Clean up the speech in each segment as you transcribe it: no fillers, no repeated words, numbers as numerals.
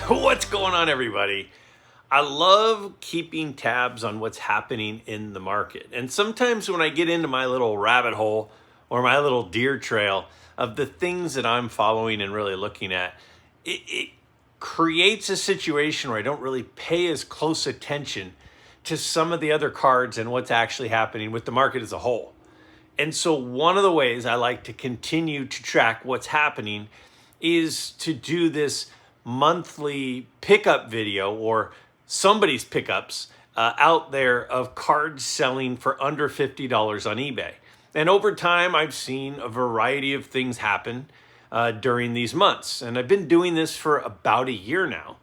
What's going on, everybody? I love keeping tabs on what's happening in the market. And sometimes when I get into my little rabbit hole or my little deer trail of the things that I'm following and really looking at, it creates a situation where I don't really pay as close attention to some of the other cards and what's actually happening with the market as a whole. And so one of the ways I like to continue to track what's happening is to do this monthly pickup video or somebody's pickups out there of cards selling for under $50 on eBay. And over time, I've seen a variety of things happen during these months. And I've been doing this for about a year now.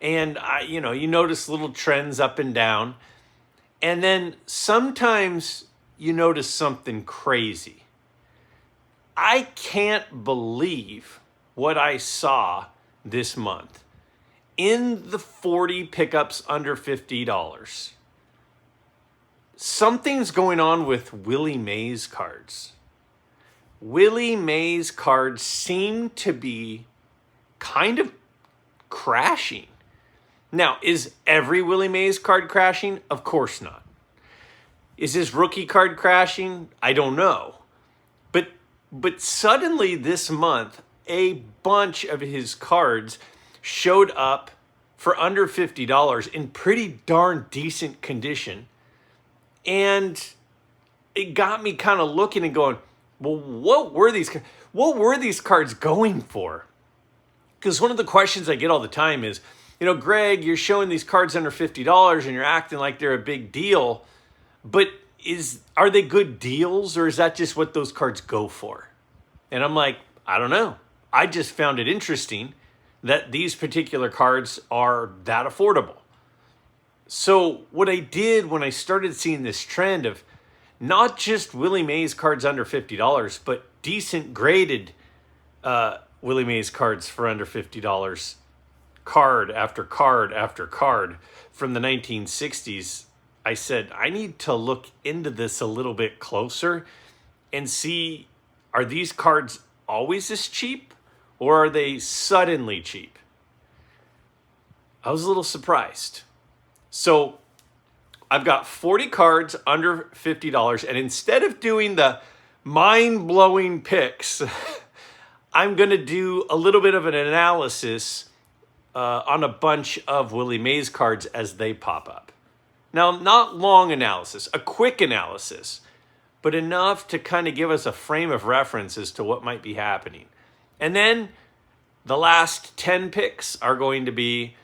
And you notice little trends up and down. And then sometimes you notice something crazy. I can't believe what I saw this month. In the 40 pickups under $50, something's going on with Willie Mays cards. Willie Mays cards seem to be kind of crashing. Now, is every Willie Mays card crashing? Of course not. Is his rookie card crashing? I don't know. But suddenly this month, a bunch of his cards showed up for under $50 in pretty darn decent condition. And it got me kind of looking and going, well, what were these cards going for? Because one of the questions I get all the time is, Greg, you're showing these cards under $50 and you're acting like they're a big deal, but are they good deals, or is that just what those cards go for? And I'm like, I don't know. I just found it interesting that these particular cards are that affordable. So what I did when I started seeing this trend of not just Willie Mays cards under $50, but decent graded Willie Mays cards for under $50, card after card after card from the 1960s, I said, I need to look into this a little bit closer and see, are these cards always this cheap, or are they suddenly cheap? I was a little surprised. So I've got 40 cards under $50, and instead of doing the mind-blowing picks, I'm going to do a little bit of an analysis on a bunch of Willie Mays cards as they pop up. Now, not long analysis, a quick analysis, but enough to kind of give us a frame of reference as to what might be happening. And then the last 10 picks are going to be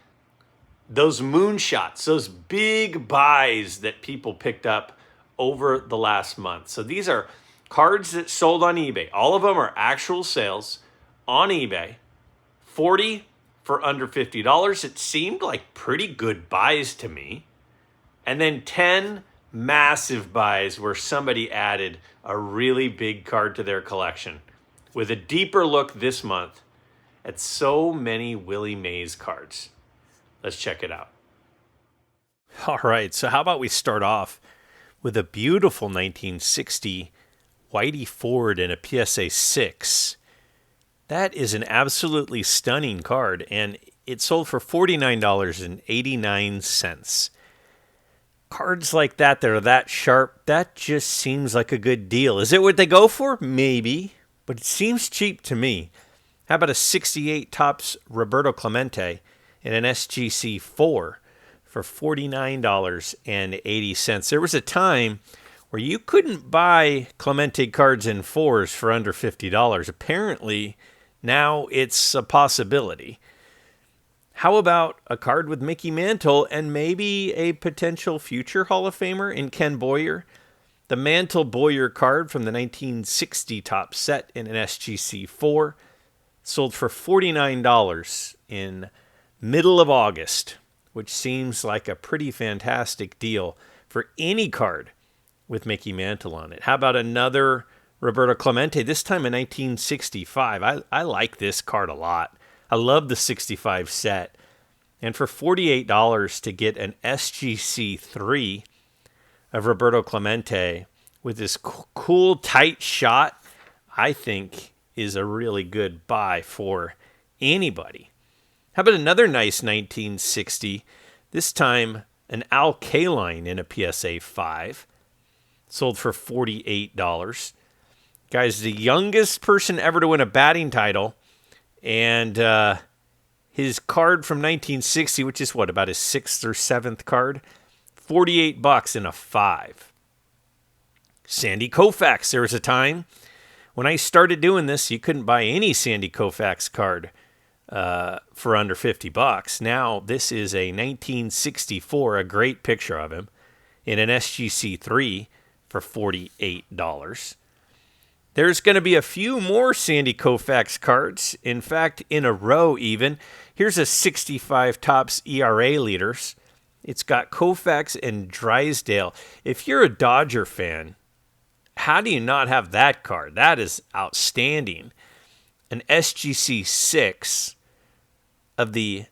those moonshots, those big buys that people picked up over the last month. So these are cards that sold on eBay. All of them are actual sales on eBay. 40 for under $50. It seemed like pretty good buys to me. And then 10 massive buys where somebody added a really big card to their collection, with a deeper look this month at so many Willie Mays cards. Let's check it out. All right, so how about we start off with a beautiful 1960 Whitey Ford and a PSA 6. That is an absolutely stunning card, and it sold for $49.89. Cards like that are that sharp, that just seems like a good deal. Is it what they go for? Maybe, but it seems cheap to me. How about a 68 Topps Roberto Clemente in an SGC 4 for $49.80? There was a time where you couldn't buy Clemente cards in 4s for under $50. Apparently, now it's a possibility. How about a card with Mickey Mantle and maybe a potential future Hall of Famer in Ken Boyer? The Mantle Boyer card from the 1960 Topps set in an SGC 4 sold for $49 in middle of August, which seems like a pretty fantastic deal for any card with Mickey Mantle on it. How about another Roberto Clemente, this time in 1965? I like this card a lot. I love the 65 set. And for $48 to get an SGC 3 of Roberto Clemente with this cool, tight shot, I think is a really good buy for anybody. How about another nice 1960? This time an Al Kaline in a PSA 5. Sold for $48. Guy's the youngest person ever to win a batting title. And his card from 1960, which is what, about his 6th or 7th card? $48 in a 5. Sandy Koufax. There was a time when I started doing this, you couldn't buy any Sandy Koufax card for under $50. Now, this is a 1964, a great picture of him, in an SGC 3 for $48. There's going to be a few more Sandy Koufax cards, in fact, in a row even. Here's a 65 Topps ERA leaders. It's got Koufax and Drysdale. If you're a Dodger fan, how do you not have that card? That is outstanding. An SGC 6 of the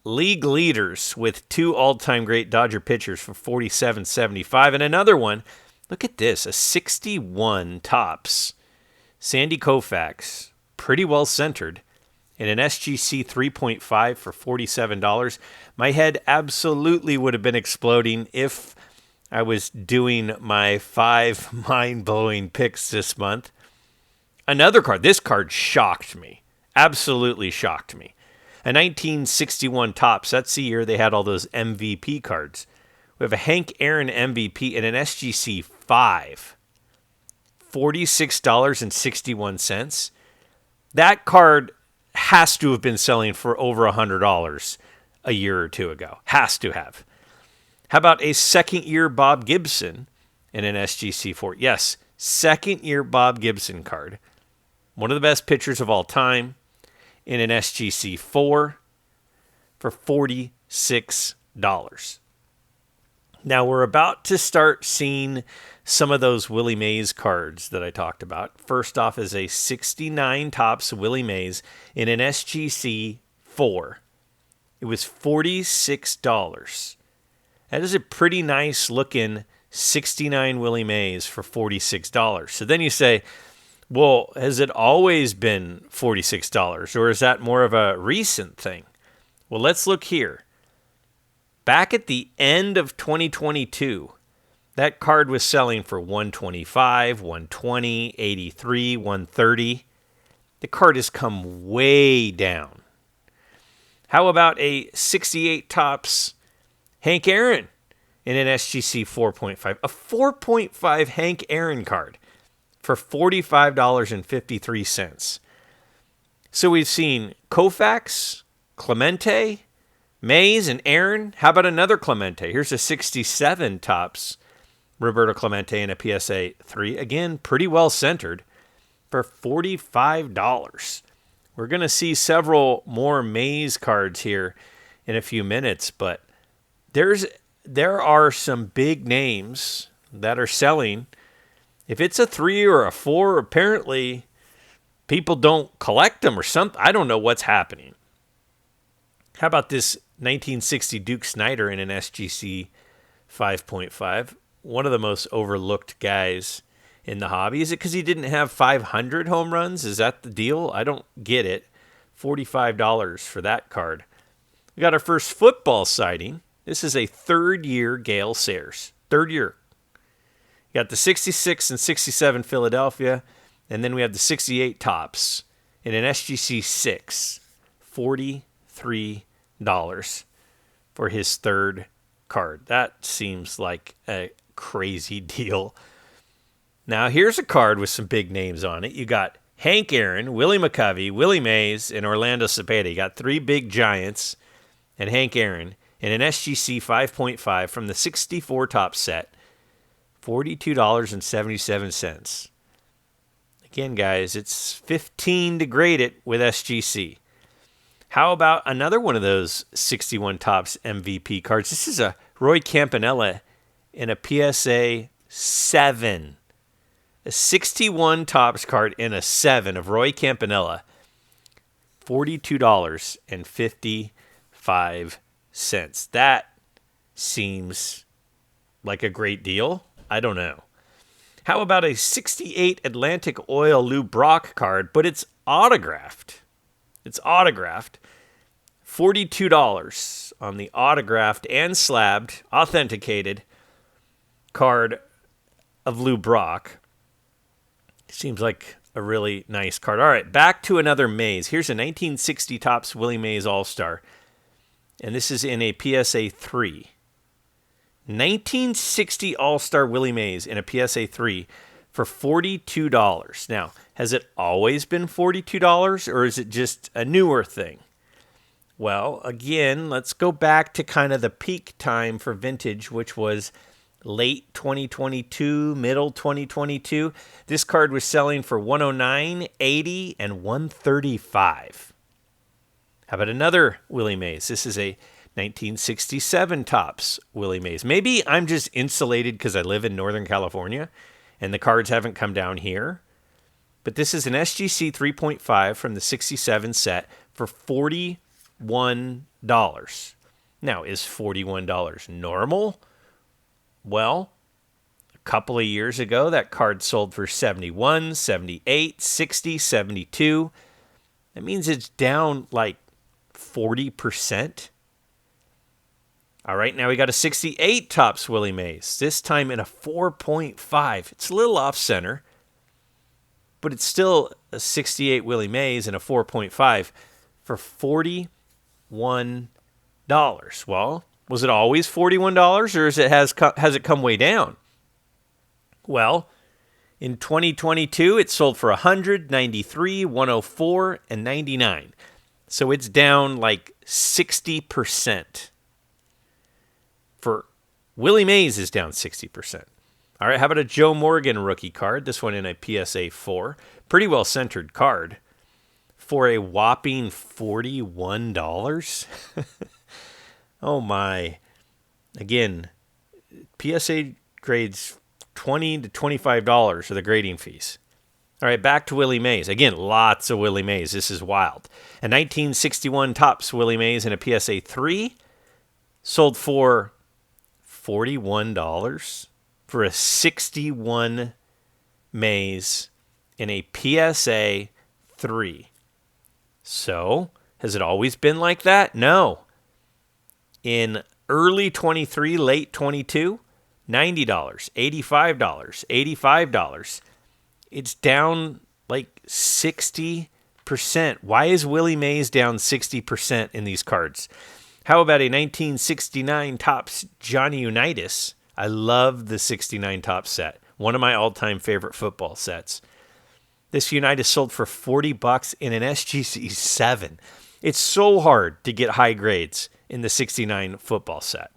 league leaders with 2 all-time great Dodger pitchers for $47.75. And another one, look at this, a 61 Topps Sandy Koufax, pretty well centered, in an SGC 3.5 for $47. My head absolutely would have been exploding if I was doing my 5 mind-blowing picks this month. Another card. This card shocked me. Absolutely shocked me. A 1961 Topps. That's the year they had all those MVP cards. We have a Hank Aaron MVP in an SGC 5. $46.61. That card has to have been selling for over $100 a year or two ago. Has to have. How about a second-year Bob Gibson in an SGC 4? Yes, second-year Bob Gibson card. One of the best pitchers of all time in an SGC 4 for $46. Now, we're about to start seeing some of those Willie Mays cards that I talked about. First off is a 69 Topps Willie Mays in an SGC 4. It was $46. That is a pretty nice looking 69 Willie Mays for $46. So then you say, well, has it always been $46, or is that more of a recent thing? Well, let's look here. Back at the end of 2022, that card was selling for $125, $120, $83, $130. The card has come way down. How about a 68 Topps Hank Aaron in an SGC 4.5? A 4.5 Hank Aaron card for $45.53. So we've seen Koufax, Clemente, Mays, and Aaron. How about another Clemente? Here's a 67 Topps Roberto Clemente in a PSA 3. Again, pretty well centered for $45. We're going to see several more Mays cards here in a few minutes, but there are some big names that are selling. If it's a 3 or a 4, apparently people don't collect them or something. I don't know what's happening. How about this 1960 Duke Snider in an SGC 5.5? One of the most overlooked guys in the hobby. Is it because he didn't have 500 home runs? Is that the deal? I don't get it. $45 for that card. We got our first football sighting. This is a third-year Gale Sayers. Third year. You got the 66 and 67 Philadelphia, and then we have the 68 Topps in an SGC 6. $43 for his third card. That seems like a crazy deal. Now, here's a card with some big names on it. You got Hank Aaron, Willie McCovey, Willie Mays, and Orlando Cepeda. You got 3 big giants and Hank Aaron in an SGC 5.5 from the 64 Topps set. $42.77. Again, guys, it's $15 to grade it with SGC. How about another one of those 61 Topps MVP cards? This is a Roy Campanella in a PSA 7. A 61 Topps card in a 7 of Roy Campanella. $42.55. That seems like a great deal. I don't know. How about a 68 Atlantic Oil Lou Brock card, but it's autographed. It's autographed $42 on the autographed and slabbed, authenticated card of Lou Brock. Seems like a really nice card. All right, back to another Mays. Here's a 1960 Topps Willie Mays All-Star. And this is in a PSA 3. 1960 All-Star Willie Mays in a PSA 3 for $42. Now, has it always been $42, or is it just a newer thing? Well, again, let's go back to kind of the peak time for vintage, which was late 2022, middle 2022. This card was selling for $109, $80, and $135. How about another Willie Mays? This is a 1967 Topps Willie Mays. Maybe I'm just insulated because I live in Northern California and the cards haven't come down here. But this is an SGC 3.5 from the 67 set for $41. Now, is $41 normal? Well, a couple of years ago, that card sold for $71, $78, $60, $72. That means it's down like 40%. All right, now we got a 68 Topps Willie Mays, this time in a 4.5. It's a little off-center, but it's still a 68 Willie Mays in a 4.5 for $41. Well, was it always $41, or has it come way down? Well, in 2022, it sold for $100, $93, $104, and $99. So it's down like 60%. For Willie Mays is down 60%. All right, how about a Joe Morgan rookie card? This one in a PSA 4. Pretty well centered card for a whopping $41. Oh my. Again, PSA grades $20 to $25 are the grading fees. All right, back to Willie Mays. Again, lots of Willie Mays. This is wild. A 1961 Topps Willie Mays in a PSA 3 sold for $41 for a 61 Mays in a PSA 3. So, has it always been like that? No. In early 23, late 22, $90, $85, $85. It's down like 60%. Why is Willie Mays down 60% in these cards? How about a 1969 Topps Johnny Unitas? I love the 69 Topps set. One of my all-time favorite football sets. This Unitas sold for $40 in an SGC 7. It's so hard to get high grades in the 69 football set.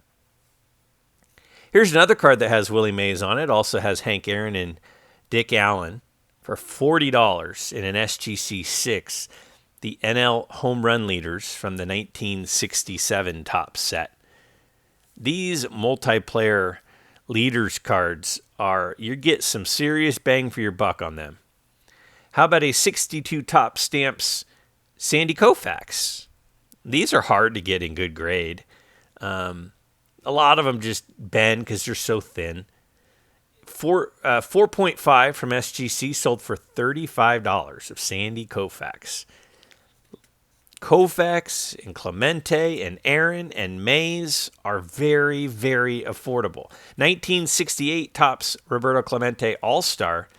Here's another card that has Willie Mays on it. Also has Hank Aaron and Dick Allen for $40 in an SGC 6. The NL home run leaders from the 1967 Topps set. These multiplayer leaders cards you get some serious bang for your buck on them. How about a 62 Topps Stamps Sandy Koufax? These are hard to get in good grade. A lot of them just bend because they're so thin. 4.5 from SGC sold for $35 of Sandy Koufax. Koufax and Clemente and Aaron and Mays are very, very affordable. 1968 Topps Roberto Clemente All-Star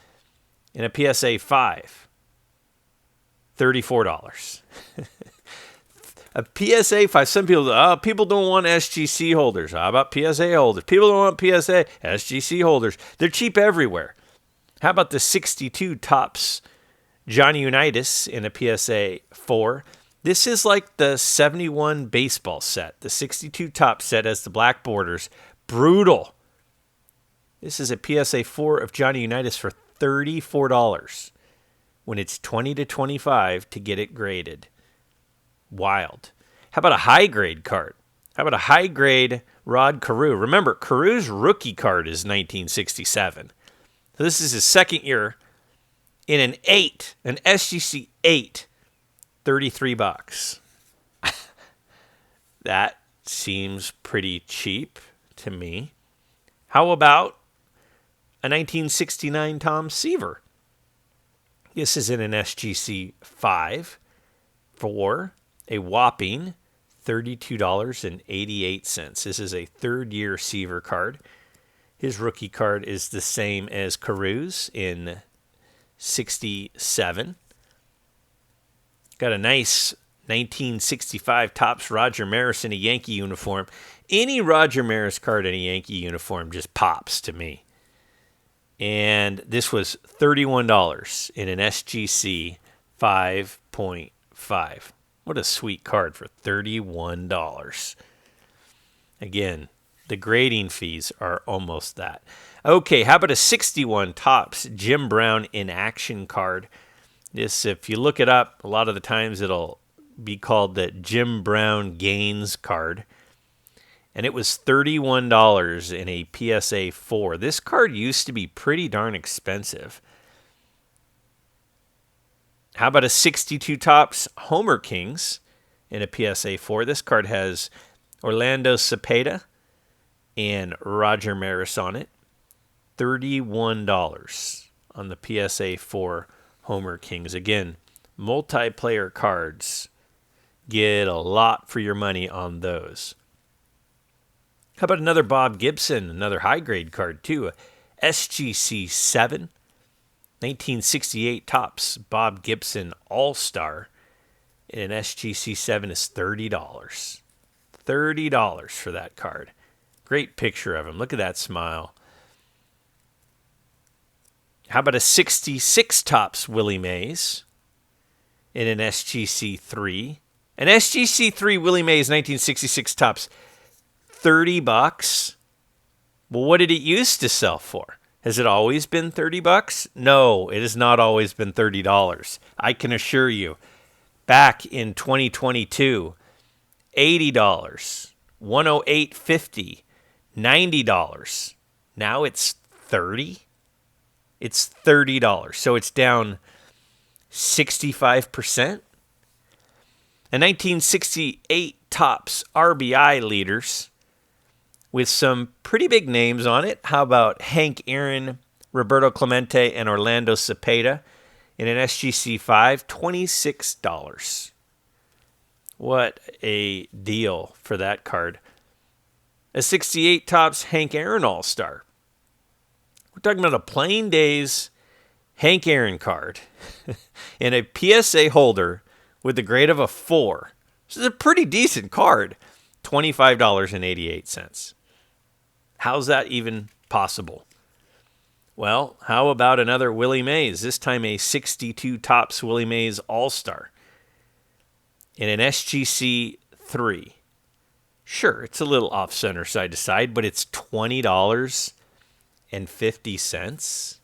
in a PSA 5. $34. A PSA 5. Some people, people don't want SGC holders. How about PSA holders? People don't want PSA. SGC holders. They're cheap everywhere. How about the 62 Topps Johnny Unitas in a PSA 4? This is like the 71 baseball set. The 62 Topps set has the black borders. Brutal. This is a PSA 4 of Johnny Unitas for $34 when it's $20 to $25 to get it graded. Wild. How about a high grade card? How about a high grade Rod Carew? Remember, Carew's rookie card is 1967. So this is his second year in an SGC 8, $33. That seems pretty cheap to me. How about a 1969 Tom Seaver? This is in an SGC 5 for a whopping $32.88. This is a third-year Seaver card. His rookie card is the same as Caru's in 67. Got a nice 1965 Topps Roger Maris in a Yankee uniform. Any Roger Maris card in a Yankee uniform just pops to me. And this was $31 in an SGC 5.5. What a sweet card for $31. Again, the grading fees are almost that. Okay, how about a 61 Topps Jim Brown in action card? This, if you look it up, a lot of the times it'll be called the Jim Brown Gaines card. And it was $31 in a PSA 4. This card used to be pretty darn expensive. How about a 62 Topps Homer Kings in a PSA 4? This card has Orlando Cepeda and Roger Maris on it. $31 on the PSA 4 Homer Kings. Again, multiplayer cards. Get a lot for your money on those. How about another Bob Gibson, another high-grade card too, a SGC 7, 1968 Topps Bob Gibson All-Star in an SGC 7 is $30. $30 for that card. Great picture of him. Look at that smile. How about a 66 Topps Willie Mays in an SGC 3? An SGC 3 Willie Mays 1966 Topps, $30. Well, what did it used to sell for? Has it always been $30? No, it has not always been $30. I can assure you. Back in 2022, $80, $108.50, $90. Now it's $30. It's $30. So it's down 65%. A 1968 Topps RBI leaders with some pretty big names on it. How about Hank Aaron, Roberto Clemente, and Orlando Cepeda in an SGC 5? $26. What a deal for that card. A 68 Topps Hank Aaron All-Star. We're talking about a plain days Hank Aaron card and a PSA holder with the grade of a 4. This is a pretty decent card. $25.88. How's that even possible? Well, how about another Willie Mays? This time a 62 Topps Willie Mays All-Star in an SGC 3. Sure, it's a little off-center side to side, but it's $20.50.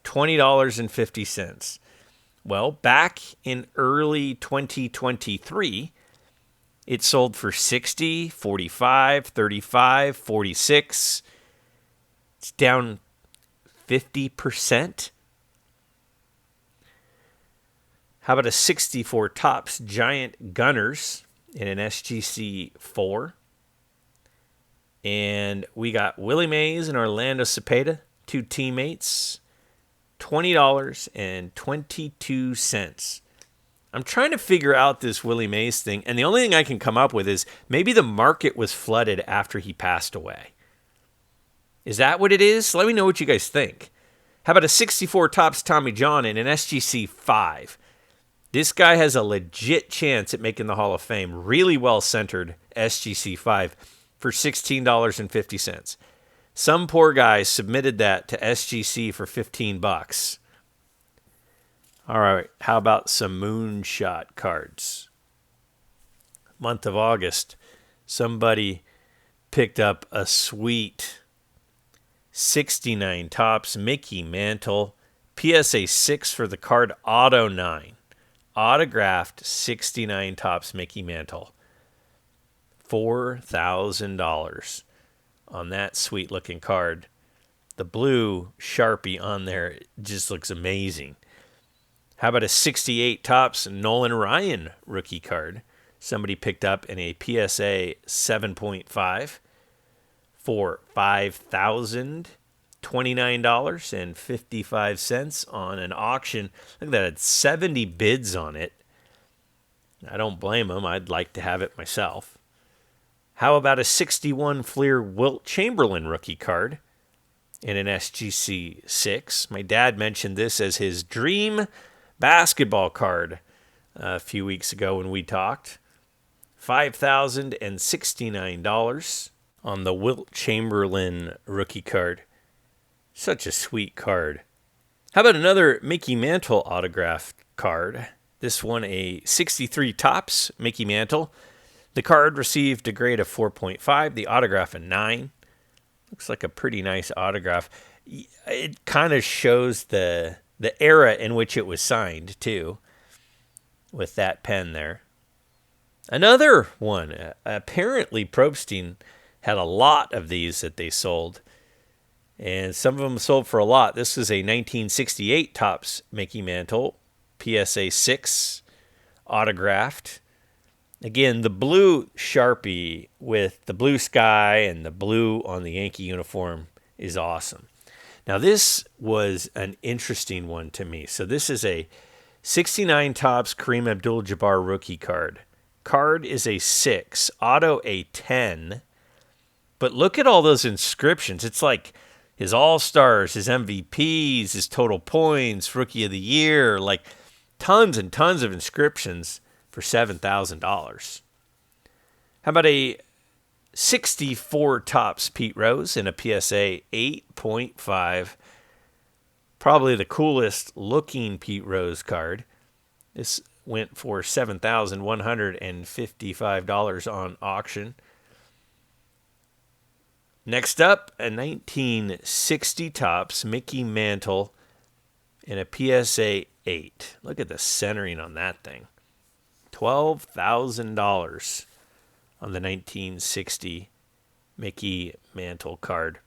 $20.50. Well, back in early 2023, it sold for $60, $45, $35, $46. It's down 50%. How about a 64 Topps Giant Gunners in an SGC 4? And we got Willie Mays and Orlando Cepeda, two teammates, $20.22. I'm trying to figure out this Willie Mays thing, and the only thing I can come up with is maybe the market was flooded after he passed away. Is that what it is? Let me know what you guys think. How about a 64 Topps Tommy John in an SGC 5? This guy has a legit chance at making the Hall of Fame. Really well-centered SGC 5 for $16.50. Some poor guy submitted that to SGC for $15. All right, how about some moonshot cards? Month of August, somebody picked up a sweet 69 Topps Mickey Mantle, PSA 6 for the card Auto 9. Autographed 69 Topps Mickey Mantle. $4,000 on that sweet looking card. The blue Sharpie on there just looks amazing. How about a 68 Topps Nolan Ryan rookie card? Somebody picked up in a PSA 7.5 for $5,029.55 on an auction. Look at that, it had 70 bids on it. I don't blame him. I'd like to have it myself. How about a 61 Fleer Wilt Chamberlain rookie card in an SGC 6? My dad mentioned this as his dream basketball card a few weeks ago when we talked. $5,069 on the Wilt Chamberlain rookie card. Such a sweet card. How about another Mickey Mantle autographed card? This one a 63 Topps Mickey Mantle. The card received a grade of 4.5, the autograph a 9. Looks like a pretty nice autograph. It kind of shows the era in which it was signed, too, with that pen there. Another one. Apparently, Probstein had a lot of these that they sold, and some of them sold for a lot. This is a 1968 Topps Mickey Mantle, PSA 6, autographed. Again, the blue Sharpie with the blue sky and the blue on the Yankee uniform is awesome. Now, this was an interesting one to me. So this is a 69 Topps Kareem Abdul-Jabbar rookie card. Card is a 6, auto a 10. But look at all those inscriptions. It's like his All-Stars, his MVPs, his total points, Rookie of the Year, like tons and tons of inscriptions for $7,000. How about a 64 Topps Pete Rose in a PSA 8.5? Probably the coolest looking Pete Rose card. This went for $7,155 on auction. Next up, a 1960 Topps Mickey Mantle in a PSA 8. Look at the centering on that thing. $12,000 on the 1960 Mickey Mantle card.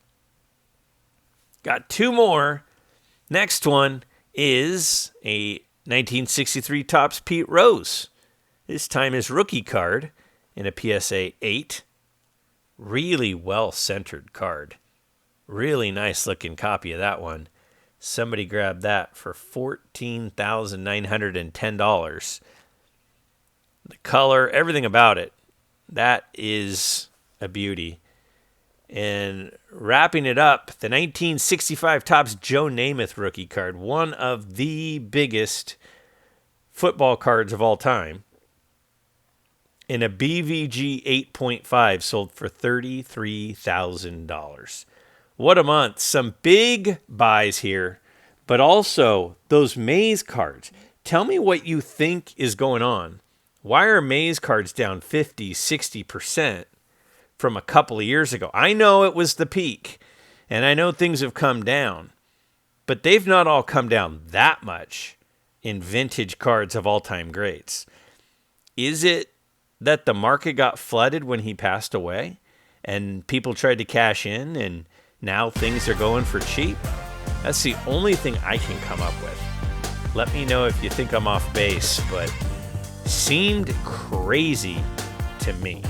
Got two more. Next one is a 1963 Topps Pete Rose. This time his rookie card in a PSA 8. Really well-centered card. Really nice looking copy of that one. Somebody grabbed that for $14,910. The color, everything about it, that is a beauty. And wrapping it up, the 1965 Topps Joe Namath rookie card, one of the biggest football cards of all time. In a BVG 8.5, sold for $33,000. What a month. Some big buys here, but also those Mays cards. Tell me what you think is going on. Why are Mays cards down 50, 60% from a couple of years ago? I know it was the peak, and I know things have come down, but they've not all come down that much in vintage cards of all-time greats. Is it that the market got flooded when he passed away and people tried to cash in and now things are going for cheap? That's the only thing I can come up with. Let me know if you think I'm off base, but seemed crazy to me.